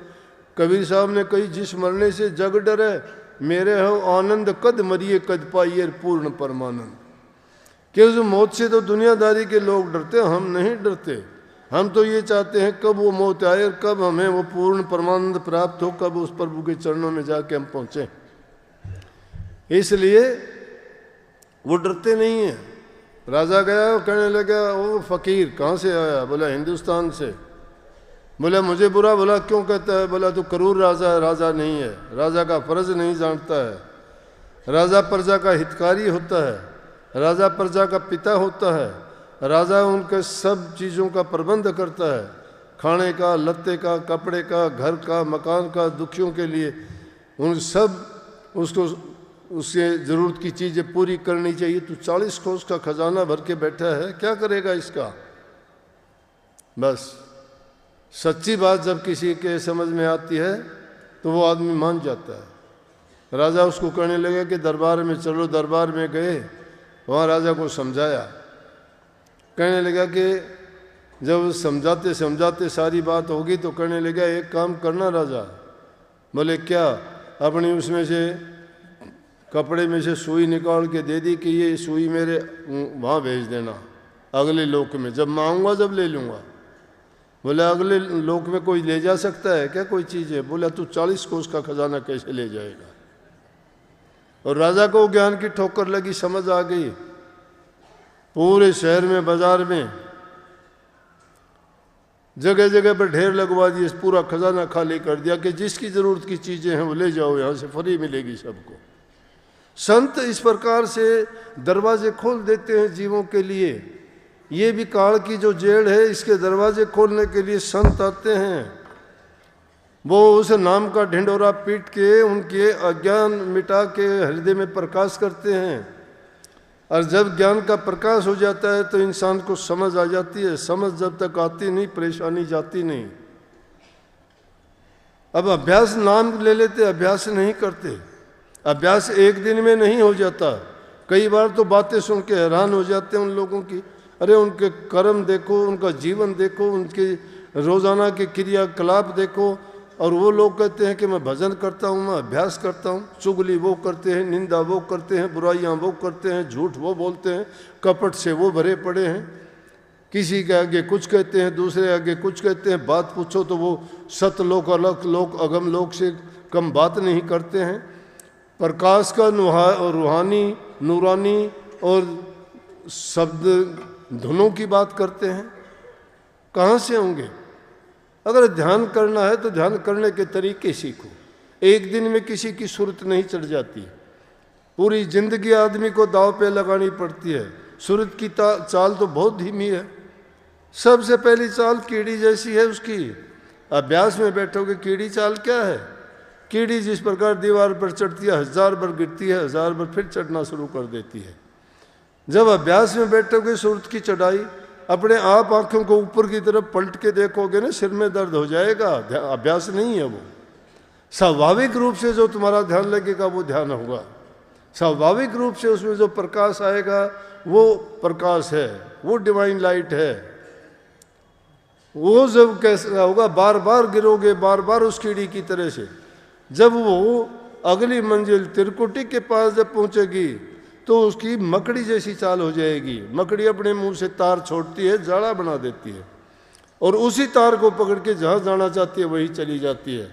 कबीर साहब ने कही जिस मरने से जग डरे, मेरे हो आनंद कद मरिए कद पाइए पूर्ण परमानंद। कि उस मौत से तो दुनियादारी के लोग डरते, हम नहीं डरते। हम तो ये चाहते हैं कब वो मौत आए और कब हमें वो पूर्ण परमानंद प्राप्त हो, कब उस प्रभु के चरणों में जाके हम पहुँचें। इसलिए वो डरते नहीं हैं। राजा गया, कहने लगा वो फकीर कहाँ से आया? बोला हिंदुस्तान से। बोला मुझे बुरा भला क्यों कहता है? बोला तू क्रूर राजा है, राजा नहीं है, राजा का फर्ज नहीं जानता है। राजा प्रजा का हितकारी होता है, राजा प्रजा का पिता होता है, राजा उनके सब चीज़ों का प्रबंध करता है, खाने का, लत्ते का, कपड़े का, घर का, मकान का, दुखियों के लिए उन सब उसको उसके ज़रूरत की चीज़ें पूरी करनी चाहिए। तू 40 कोस का खजाना भर के बैठा है, क्या करेगा इसका? बस सच्ची बात जब किसी के समझ में आती है तो वो आदमी मान जाता है। राजा उसको कहने लगा कि दरबार में चलो। दरबार में गए, वहाँ राजा को समझाया। कहने लगा कि जब समझाते समझाते सारी बात होगी तो कहने लगा एक काम करना राजा। बोले क्या? अपनी उसमें से कपड़े में से सुई निकाल के दे दी कि ये सुई मेरे वहाँ भेज देना अगले लोक में, जब मैं आऊँगा जब ले लूँगा। बोले अगले लोक में कोई ले जा सकता है क्या कोई चीज़ है? बोला तू 40 कोस का खजाना कैसे ले जाएगा? और राजा को ज्ञान की ठोकर लगी, समझ आ गई। पूरे शहर में बाजार में जगह जगह पर ढेर लगवा दिए, पूरा खजाना खाली कर दिया कि जिसकी ज़रूरत की चीज़ें हैं वो ले जाओ, यहाँ से फ्री मिलेगी सबको। संत इस प्रकार से दरवाजे खोल देते हैं जीवों के लिए। ये भी काल की जो जेड़ है, इसके दरवाजे खोलने के लिए संत आते हैं। वो उस नाम का ढिंडोरा पीट के उनके अज्ञान मिटा के हृदय में प्रकाश करते हैं। और जब ज्ञान का प्रकाश हो जाता है तो इंसान को समझ आ जाती है। समझ जब तक आती नहीं, परेशानी जाती नहीं। अब अभ्यास नाम ले लेते, अभ्यास नहीं करते। अभ्यास एक दिन में नहीं हो जाता। कई बार तो बातें सुन के हैरान हो जाते हैं उन लोगों की। अरे उनके कर्म देखो, उनका जीवन देखो, उनके रोज़ाना के क्रियाकलाप देखो। और वो लोग कहते हैं कि मैं भजन करता हूँ, मैं अभ्यास करता हूँ। चुगली वो करते हैं, निंदा वो करते हैं, बुराइयाँ वो करते हैं, झूठ वो बोलते हैं, कपट से वो भरे पड़े हैं। किसी के आगे कुछ कहते हैं, दूसरे आगे कुछ कहते हैं। बात पूछो तो वो सतलोक अलग लोक अगम लोक से कम बात नहीं करते हैं। प्रकाश का रूहानी नूरानी और शब्द धुनों की बात करते हैं। कहाँ से होंगे? अगर ध्यान करना है तो ध्यान करने के तरीके सीखो। एक दिन में किसी की सूरत नहीं चढ़ जाती, पूरी जिंदगी आदमी को दाव पे लगानी पड़ती है। सूरत की चाल तो बहुत धीमी है। सबसे पहली चाल कीड़ी जैसी है उसकी। अभ्यास में बैठोगे, कीड़ी चाल क्या है? कीड़ी जिस प्रकार दीवार पर चढ़ती है, 1000 बार गिरती है, 1000 बार फिर चढ़ना शुरू कर देती है। जब अभ्यास में बैठोगे सूरत की चढ़ाई, अपने आप आंखों को ऊपर की तरफ पलट के देखोगे ना, सिर में दर्द हो जाएगा। अभ्यास नहीं है वो। स्वाभाविक रूप से जो तुम्हारा ध्यान लगेगा वो ध्यान होगा। स्वाभाविक रूप से उसमें जो प्रकाश आएगा वो प्रकाश है, वो डिवाइन लाइट है। वो जब कैसा होगा, बार बार गिरोगे, बार बार उस कीड़ी की तरह से। जब वो अगली मंजिल त्रिकुटी के पास जब पहुंचेगी तो उसकी मकड़ी जैसी चाल हो जाएगी। मकड़ी अपने मुंह से तार छोड़ती है, जाड़ा बना देती है, और उसी तार को पकड़ के जहाँ जाना चाहती है वही चली जाती है।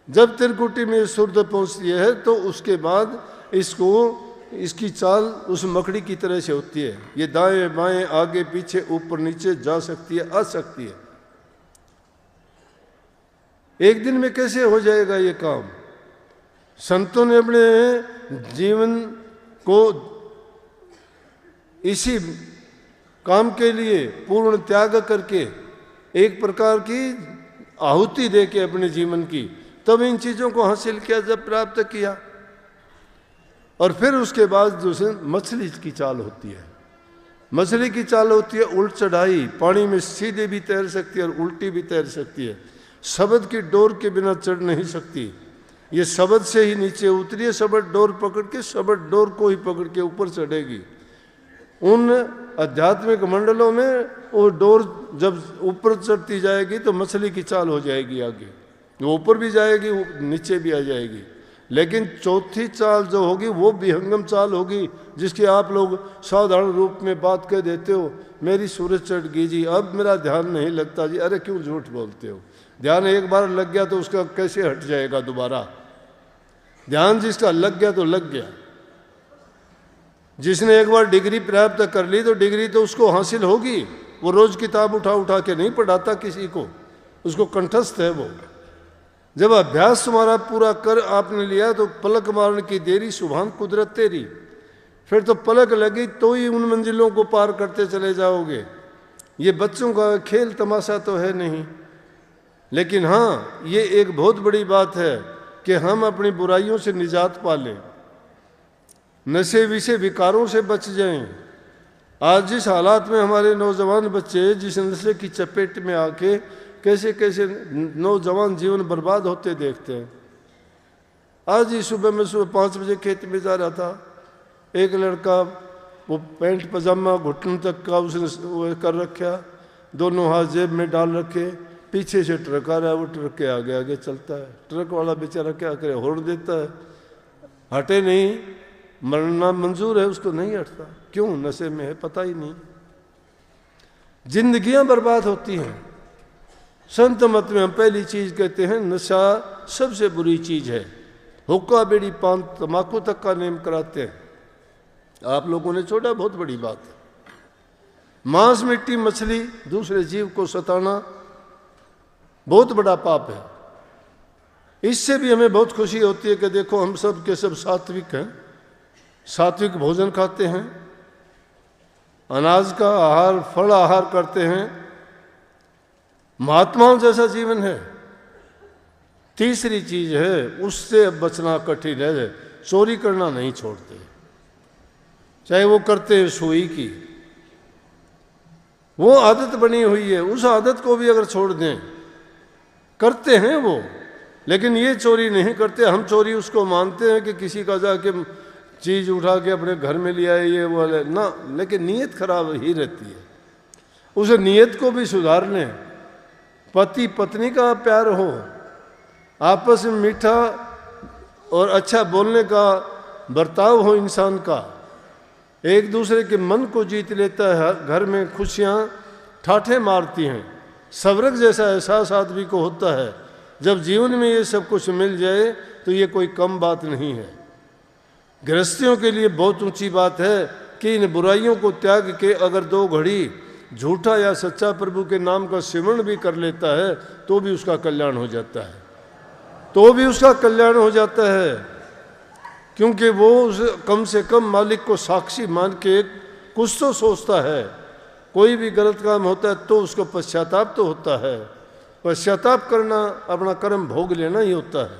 जब त्रिकुटी में सुरत पहुँचती है तो उसके बाद इसकी चाल उस मकड़ी की तरह से होती है। ये दाएं बाएं आगे पीछे ऊपर नीचे जा सकती है, आ सकती है। एक दिन में कैसे हो जाएगा ये काम? संतों ने अपने जीवन को इसी काम के लिए पूर्ण त्याग करके, एक प्रकार की आहुति दे के अपने जीवन की, तब इन चीज़ों को हासिल किया, जब प्राप्त किया। और फिर उसके बाद दूसरे मछली की चाल होती है। मछली की चाल होती है उल्ट चढ़ाई। पानी में सीधे भी तैर सकती है और उल्टी भी तैर सकती है। शब्द की डोर के बिना चढ़ नहीं सकती। ये शब्द से ही नीचे उतरी है, शब्द डोर पकड़ के, शब्द डोर को ही पकड़ के ऊपर चढ़ेगी। उन आध्यात्मिक मंडलों में वो डोर जब ऊपर चढ़ती जाएगी तो मछली की चाल हो जाएगी। आगे वो ऊपर भी जाएगी, नीचे भी आ जाएगी। लेकिन चौथी चाल जो होगी वो विहंगम चाल होगी, जिसकी आप लोग साधारण रूप में बात कह देते हो, मेरी सूरज चढ़ गई जी, अब मेरा ध्यान नहीं लगता जी। अरे क्यों झूठ बोलते हो? ध्यान एक बार लग गया तो उसका कैसे हट जाएगा दोबारा? ध्यान जिसका लग गया तो लग गया। जिसने एक बार डिग्री प्राप्त कर ली तो डिग्री तो उसको हासिल होगी। वो रोज किताब उठा उठा के नहीं पढ़ाता किसी को, उसको कंठस्थ है वो। जब अभ्यास तुम्हारा पूरा कर आपने लिया तो पलक मारने की देरी, सुभान कुदरत तेरी। फिर तो पलक लगी तो ही उन मंजिलों को पार करते चले जाओगे। ये बच्चों का खेल तमाशा तो है नहीं। लेकिन हाँ, ये एक बहुत बड़ी बात है कि हम अपनी बुराइयों से निजात पा लें। नशे विषय विकारों से बच जाएं। आज जिस हालात में हमारे नौजवान बच्चे जिस नशे की चपेट में आके कैसे कैसे नौजवान जीवन बर्बाद होते देखते हैं। आज ही सुबह मैं 5 बजे खेत में जा रहा था, एक लड़का वो पैंट पजामा घुटन तक का उसने वो कर रखा, दोनों हाथ जेब में डाल रखे, पीछे से ट्रक आ रहा है, वो ट्रक के आगे आगे चलता है। ट्रक वाला बेचारा क्या करे, हॉर्न देता है, हटे नहीं, मरना मंजूर है उसको, नहीं हटता। क्यों? नशे में है, पता ही नहीं। जिंदगियां बर्बाद होती हैं। संत मत में हम पहली चीज कहते हैं नशा सबसे बुरी चीज है। हुक्का बीड़ी पान तंबाकू तक का नेम कराते हैं। आप लोगों ने छोड़ा, बहुत बड़ी बात है। मांस मिट्टी मछली दूसरे जीव को सताना बहुत बड़ा पाप है। इससे भी हमें बहुत खुशी होती है कि देखो हम सब के सब सात्विक हैं, सात्विक भोजन खाते हैं, अनाज का आहार फल आहार करते हैं, महात्माओं जैसा जीवन है। तीसरी चीज है उससे बचना कठिन है, चोरी करना नहीं छोड़ते, चाहे वो करते हैं सुई की, वो आदत बनी हुई है, उस आदत को भी अगर छोड़ दें, करते हैं वो, लेकिन ये चोरी नहीं करते। हम चोरी उसको मानते हैं कि किसी का जाके चीज उठा के अपने घर में ले आए ये वो ना, लेकिन नीयत खराब ही रहती है। उस नीयत को भी सुधार लें। पति पत्नी का प्यार हो, आपस में मीठा और अच्छा बोलने का बर्ताव हो इंसान का, एक दूसरे के मन को जीत लेता है, घर में खुशियाँ ठाठे मारती हैं। स्वर्ग जैसा एहसास आदमी को होता है। जब जीवन में ये सब कुछ मिल जाए तो ये कोई कम बात नहीं है। गृहस्थियों के लिए बहुत ऊंची बात है कि इन बुराइयों को त्याग के अगर 2 घड़ी झूठा या सच्चा प्रभु के नाम का सिमरण भी कर लेता है तो भी उसका कल्याण हो जाता है, तो भी उसका कल्याण हो जाता है। क्योंकि वो कम से कम मालिक को साक्षी मान के कुछ तो सोचता है। कोई भी गलत काम होता है तो उसको पश्चाताप तो होता है। पश्चाताप करना अपना कर्म भोग लेना ही होता है,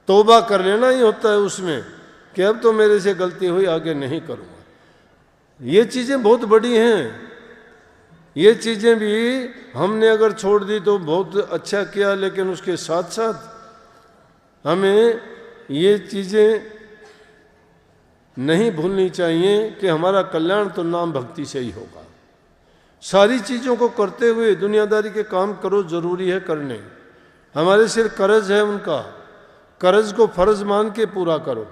तौबा कर लेना ही होता है उसमें कि अब तो मेरे से गलती हुई, आगे नहीं करूँगा। ये चीज़ें बहुत बड़ी हैं। ये चीज़ें भी हमने अगर छोड़ दी तो बहुत अच्छा किया, लेकिन उसके साथ साथ हमें ये चीज़ें नहीं भूलनी चाहिए कि हमारा कल्याण तो नाम भक्ति से ही होगा। सारी चीज़ों को करते हुए दुनियादारी के काम करो, जरूरी है करने। हमारे सिर कर्ज है उनका, कर्ज को फर्ज मान के पूरा करो।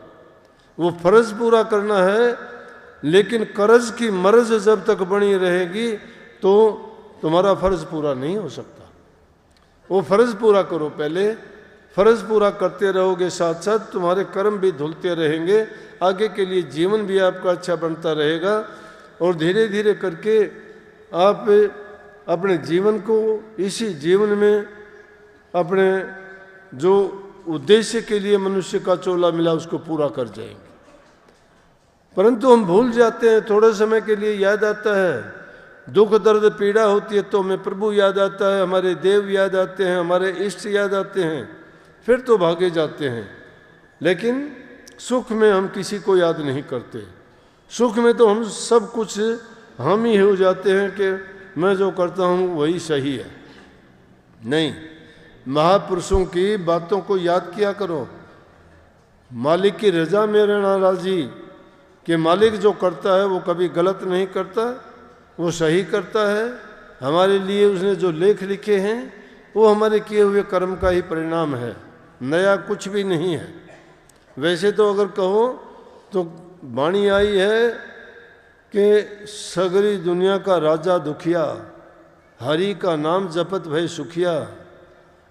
वो फर्ज पूरा करना है, लेकिन कर्ज की मर्ज जब तक बनी रहेगी तो तुम्हारा फर्ज पूरा नहीं हो सकता। वो फर्ज पूरा करो पहले, फर्ज पूरा करते रहोगे, साथ साथ तुम्हारे कर्म भी धुलते रहेंगे, आगे के लिए जीवन भी आपका अच्छा बनता रहेगा। और धीरे धीरे करके आप अपने जीवन को इसी जीवन में अपने जो उद्देश्य के लिए मनुष्य का चोला मिला उसको पूरा कर जाएंगे। परंतु हम भूल जाते हैं, थोड़े समय के लिए याद आता है, दुख दर्द पीड़ा होती है तो हमें प्रभु याद आता है, हमारे देव याद आते हैं, हमारे इष्ट याद आते हैं, फिर तो भागे जाते हैं। लेकिन सुख में हम किसी को याद नहीं करते। सुख में तो हम सब कुछ हम ही हो जाते हैं कि मैं जो करता हूँ वही सही है। नहीं, महापुरुषों की बातों को याद किया करो। मालिक की रजा में रहना राजी कि मालिक जो करता है वो कभी गलत नहीं करता, वो सही करता है। हमारे लिए उसने जो लेख लिखे हैं वो हमारे किए हुए कर्म का ही परिणाम है, नया कुछ भी नहीं है। वैसे तो अगर कहो तो वाणी आई है कि सगरी दुनिया का राजा दुखिया, हरि का नाम जपत भय सुखिया,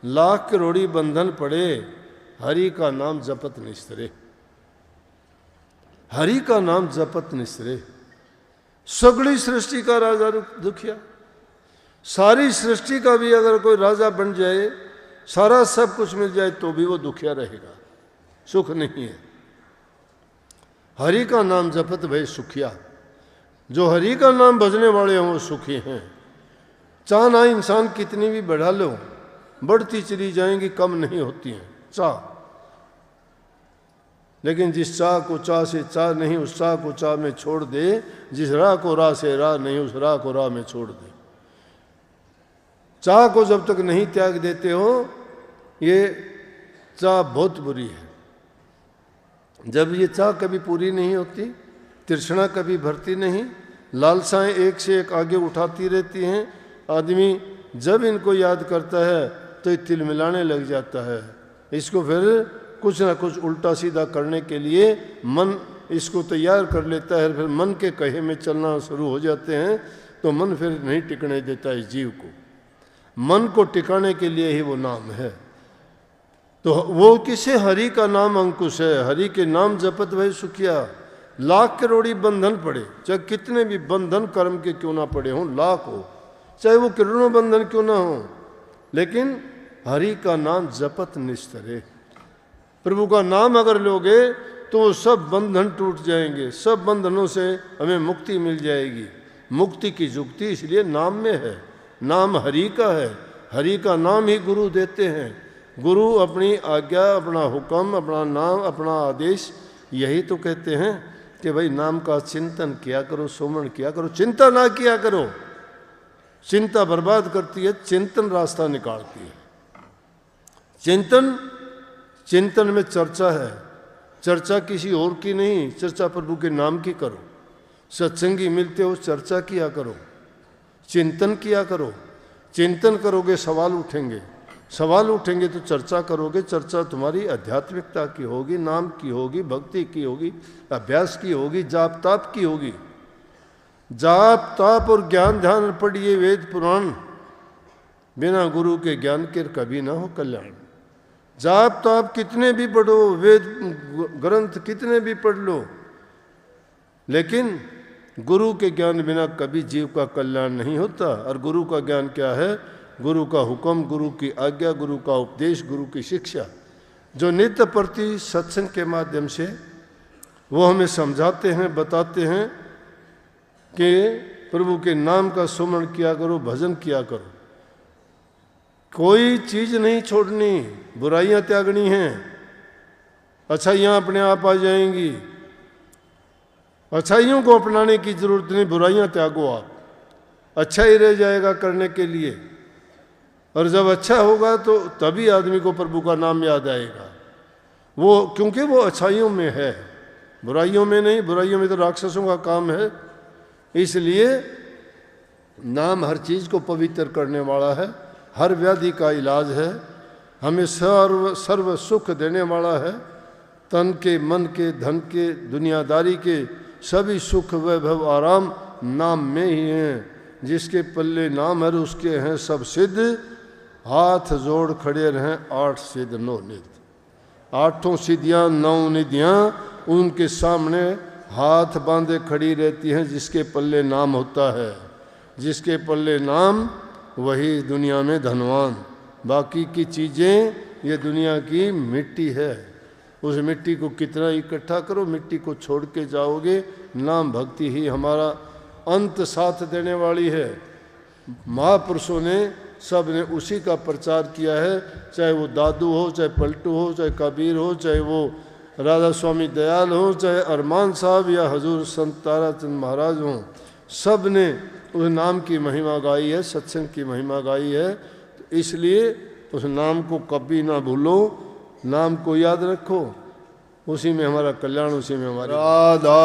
लाख करोड़ी बंधन पड़े, हरि का नाम जपत निस्तरे। हरि का नाम जपत निस्तरे। सगड़ी सृष्टि का राजा दुखिया, सारी सृष्टि का भी अगर कोई राजा बन जाए, सारा सब कुछ मिल जाए तो भी वो दुखिया रहेगा, सुख नहीं है। हरि का नाम जपत भय सुखिया। जो हरि का नाम भजने वाले हैं वो सुखी हैं। चाहना इंसान कितनी भी बढ़ा लो, बढ़ती चली जाएंगी, कम नहीं होती हैं। चाह लेकिन जिस चाह को चाह से चाह नहीं, उस चाह को चाह में छोड़ दे। जिस राह को राह से राह नहीं, उस राह को राह में छोड़ दे। चाह को जब तक नहीं त्याग देते हो, ये चाह बहुत बुरी है। जब ये चाह कभी पूरी नहीं होती, तृष्णा कभी भरती नहीं, लालसाएं एक से एक आगे उठाती रहती हैं। आदमी जब इनको याद करता है तो ये तिल मिलाने लग जाता है। इसको फिर कुछ ना कुछ उल्टा सीधा करने के लिए मन इसको तैयार कर लेता है। फिर मन के कहे में चलना शुरू हो जाते हैं, तो मन फिर नहीं टिकने देता इस जीव को। मन को टिकाने के लिए ही वो नाम है। तो वो किसे? हरि का नाम अंकुश है। हरि के नाम जपत वही सुखिया। लाख करोड़ी बंधन पड़े, चाहे कितने भी बंधन कर्म के क्यों ना पड़े हों, लाख हो, चाहे वो करोड़ों बंधन क्यों ना हो, लेकिन हरि का नाम जपत निस्तरे। प्रभु का नाम अगर लोगे तो सब बंधन टूट जाएंगे, सब बंधनों से हमें मुक्ति मिल जाएगी। मुक्ति की जुक्ति इसलिए नाम में है। नाम हरि का है, हरि का नाम ही गुरु देते हैं। गुरु अपनी आज्ञा, अपना हुक्म, अपना नाम, अपना आदेश यही तो कहते हैं कि भाई नाम का चिंतन किया करो, सुमरण किया करो। चिंता ना किया करो, चिंता बर्बाद करती है, चिंतन रास्ता निकालती है। चिंतन में चर्चा है, चर्चा किसी और की नहीं, चर्चा प्रभु के नाम की करो। सत्संगी मिलते हो, चर्चा किया करो, चिंतन किया करो। चिंतन करोगे सवाल उठेंगे, सवाल उठेंगे तो चर्चा करोगे। चर्चा तुम्हारी आध्यात्मिकता की होगी, नाम की होगी, भक्ति की होगी, अभ्यास की होगी, जाप ताप की होगी। जाप ताप और ज्ञान ध्यान पढ़िए वेद पुराण, बिना गुरु के ज्ञान के कभी ना हो कल्याण। जाप ताप कितने भी पढ़ो, वेद ग्रंथ कितने भी पढ़ लो, लेकिन गुरु के ज्ञान बिना कभी जीव का कल्याण नहीं होता। और गुरु का ज्ञान क्या है? गुरु का हुक्म, गुरु की आज्ञा, गुरु का उपदेश, गुरु की शिक्षा, जो नित्य प्रति सत्संग के माध्यम से वो हमें समझाते हैं, बताते हैं कि प्रभु के नाम का सुमरण किया करो, भजन किया करो। कोई चीज़ नहीं छोड़नी, बुराइयां त्यागनी हैं, अच्छाइयाँ अपने आप आ जाएंगी। अच्छाइयों को अपनाने की जरूरत नहीं, बुराइयां त्यागो आप, अच्छा ही रह जाएगा करने के लिए। और जब अच्छा होगा तो तभी आदमी को प्रभु का नाम याद आएगा। वो क्योंकि वो अच्छाइयों में है, बुराइयों में नहीं। बुराइयों में तो राक्षसों का काम है। इसलिए नाम हर चीज़ को पवित्र करने वाला है, हर व्याधि का इलाज है, हमें सर्व सुख देने वाला है। तन के, मन के, धन के, दुनियादारी के सभी सुख वैभव आराम नाम में ही हैं। जिसके पल्ले नाम है उसके हैं सब सिद्ध। हाथ जोड़ खड़े रहें 8 सिद्ध 9 निध। 8 सिद्धियाँ 9 निधियाँ उनके सामने हाथ बांधे खड़ी रहती हैं जिसके पल्ले नाम होता है। जिसके पल्ले नाम वही दुनिया में धनवान। बाकी की चीज़ें ये दुनिया की मिट्टी है। उस मिट्टी को कितना इकट्ठा करो, मिट्टी को छोड़ के जाओगे। नाम भक्ति ही हमारा अंत साथ देने वाली है। महापुरुषों ने सब ने उसी का प्रचार किया है, चाहे वो दादू हो, चाहे पलटू हो, चाहे कबीर हो, चाहे वो राधा स्वामी दयाल हो, चाहे अरमान साहब या हजूर संत ताराचंद महाराज हों। सब ने उस नाम की महिमा गाई है, सत्संग की महिमा गाई है। तो इसलिए उस नाम को कभी ना भूलो, नाम को याद रखो, उसी में हमारा कल्याण, उसी में हमारा राधा।